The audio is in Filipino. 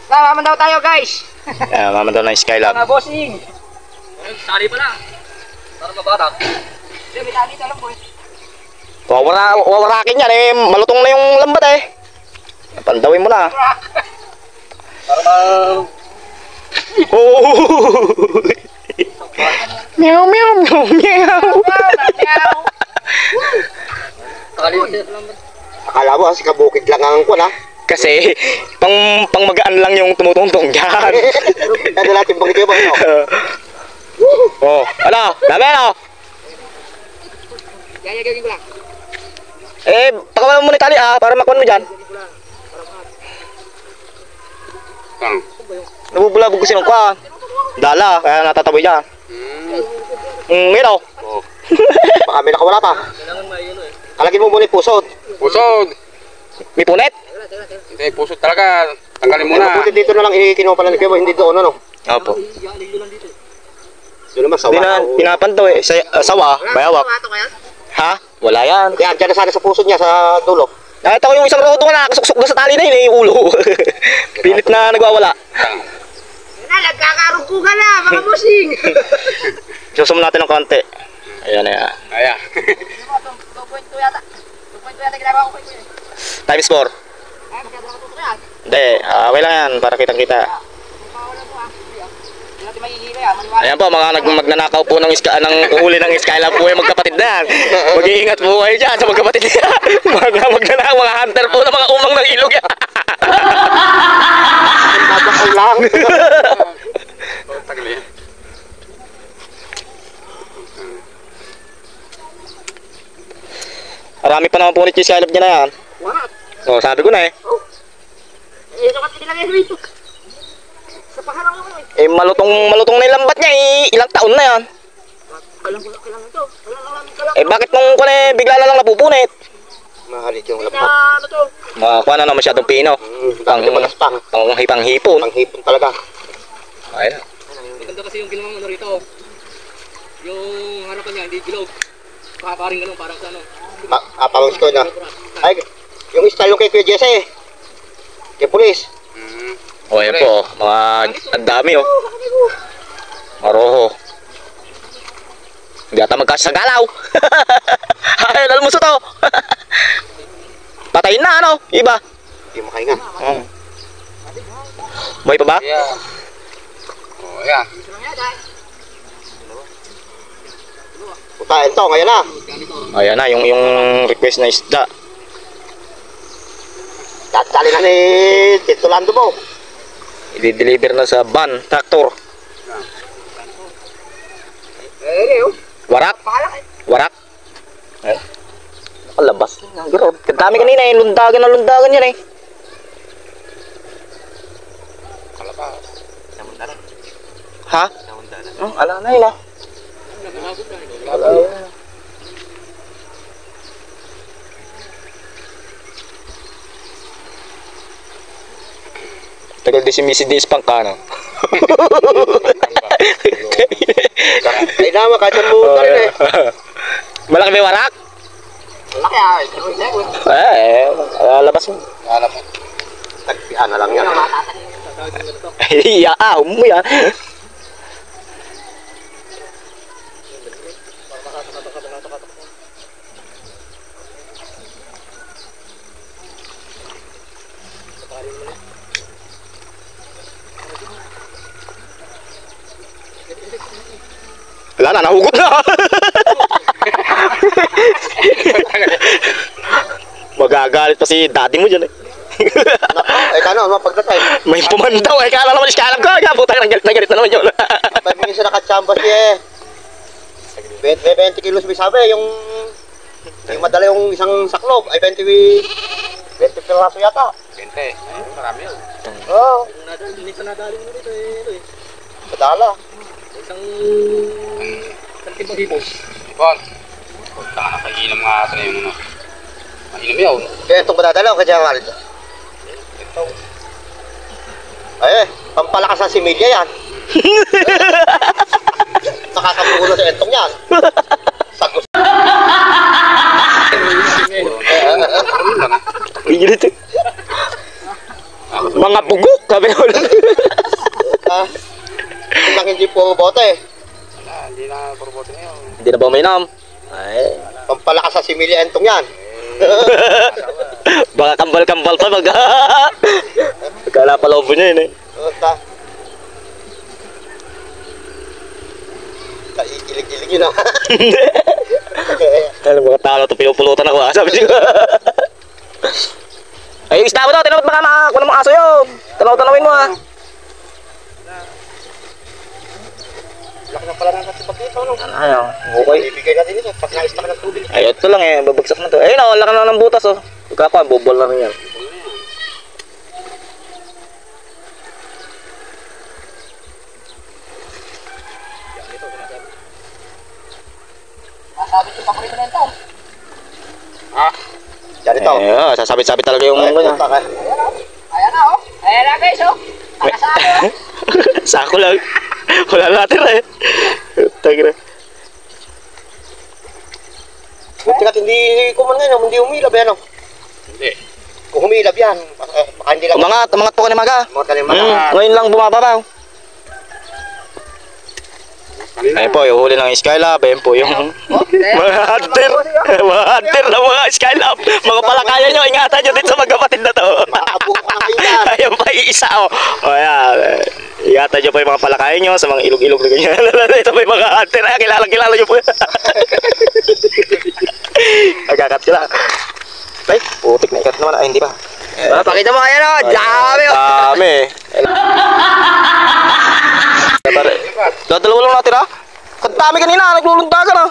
Maman daw tayo guys. Maman daw ng Skylab. Mga bossing. Sali pala. Para mabatak. May tali ka lang po. Wawarakin yan eh. Malutong na yung lambat eh. Pandawin mo na. Para ma... Oh! Meow meow meow meow. Akala mo kasi kabukid lang ang kun ha? Kasi pang magaan lang yung tumutungtong dyan. Ano natin bakit kayo ba yun? Oh, ano? Dami ano? Gagawin ko lang. Eh, pakawalan mo ni tali para makuha mo dyan. Nabubulabog ko sinong kuha. Dala, kaya natataboy dyan. Miro. Baka may nakawala pa. Kalagin mo muna yung pusod. Pusod! May punit? Hindi, pusod talaga. Tanggalin mo na. Buti dito na lang kinuha pala ni Kevo, hindi doon ano. Opo. Doon naman sawa. Hindi na pinapanto eh. Sawa, bayawak. Ha? Wala yan. Kaya dyan na sana sa pusod niya, sa dulo. Nakita ko yung isang rodo na nakasuksok doon sa tali na yun eh, yung ulo. Pilit na nagwawala. Nagkakarugo ka na mga bossing. Susum natin ng konti. Ayan, ayan. Ayan. 2.2 yata. 2.2 yata ginagawa ko. Times 4. Ay, masyado na matuto yan. Hindi, okay lang yan para kitang-kita. Mawala po Hindi natin mahihira yan. Maniwala. Ayan po, mga magnanakaw po ng huli ng Skylab po yung magkapatid na yan. Mag-iingat po kayo dyan sa magkapatid niya. Magnanakaw, mga hunter po ng mga umang ng ilog yan. Babakal lang. Tagli. Marami pa naman punit yung Skylab niya na yan. What? O, sabi ko na eh. Eh, sakat nilagay dito. Sa paharang ako eh. Eh, malutong na yung lambat niya eh. Ilang taon na yan. Kailang ito. Kailang. Eh, bakit nung kung bigla na lang napupunit? Mahalit yung Na lambat. ano to? Makakuha na masyadong pino. Bakit malas pang? Panghipang-hipon. Panghipon talaga. Ayun. Maganda kasi yung ginawang ano rito. Yung harapan niya, hindi bilog. Pakaparing ganun, parang sa ano. Pawis ko na. Ay, yung style yung kay Kuya Jesse. Kay pulis. O, ayan po. Mga ang dami oh. Maroho. Hindi ata magkasya sa galaw. Ay, lalmuso to. Patayin na ano, iba. Hindi makahinga. Buhay pa ba? Yeah. Oh, yeah. Putain to, ngayon na. Ayan na, yung request na isda. Dali na ni Tito Lando mo. I-deliver na sa van, tractor. Warak? Warak? Eh? Nakalabas. Kadami kanina eh, lundagan yan eh. Kalapas. Ha? Ala na yun ah. Tagal din si Missy Diz Pangkano. Ay naman, kahit yan mo rin eh. Malaki may warak? Laki ay. Labas mo. Alam mo. Tagpihan na lang yan. Ay, mo yan. Wala na, nahugot na. Magagalit pa si daddy mo dyan eh. Ay kano, mapagdatay. May pumandaw eh, kala naman iskalam ko. Kaya putang nagalit na naman yun. Pag minsan nakachamba siya eh. 20 kilos may sabi, yung madala yung isang saklob, ay 20 piraso yata. 20. Marami yun. Oo. Minsan nadali mo dito eh. Madala. Isang tipong hipos. Ipon. Punta ka na kainom nga ito na yung ano. Mainom yun. Kaya itong madadala o kaya malit? Ito. Ay, pampalakas ng similya yan. Nakakapulo sa entong yan. Sagos. Gigilit eh. Mga bugok, sabi na ulit. Kung lang hindi po bote. Wala, hindi na purbote ngayon. Hindi na ba uminom? Ay. Pampalakas sa similya entong yan. Baka kambal-kambal pa mag... Kala pa lobo niya yun eh. Ilig-ilig yun ah. Alam mga tao na ito, pinupulutan ako sabi siya. Ay, yung isda mo daw, tinawad baka makakuha ng mga aso yun. Tanaw-tanawin mo ah. Laki na pala ng katipag dito, no? Ano, okay. Ibigay natin ito, pag na-stock ng tubig. Ay, ito lang eh, babagsak na to. Ayun o, laki na ng butas oh. Pagkapa, bobol na rin yan. Masabit yung paborito na ito. Yan ito. Eh, sasabit-sabit talaga yung Ay, kanya. puta ka. Ayan na oh. Ayan na guys oh. Nakasama oh. Sako lang. Wala natin eh. Tagra. Buti ka hindi kuman ngayon, hindi umilab yan, no? Hindi. Kung umilab yan, baka hindi lang. Umangat po ka ni Maga. Mga kalimata. Ngayon lang bumababaw. Kanina. Ayun po, yung huli ng Skylab. Ayun po yung mga hunter. Mga hunter ng mga Skylab. Mga palakayan nyo, ingatan nyo dito sa magkapatid na to. Makabuo ka na kayo yan. Ayun pa, iisa o. O yan. Ingatan nyo po yung mga palakayan nyo sa mga ilog-ilog na ganyan. Ito po yung mga hunter. Ay, kilala nyo po. Nagkakat sila. Ay, putik na ikat naman. Ay, hindi pa. Pakita mo ayan oh. Dami oh. Dami. Dalawa lang natin ha. Ang dami kanina, nagluluntagan ha.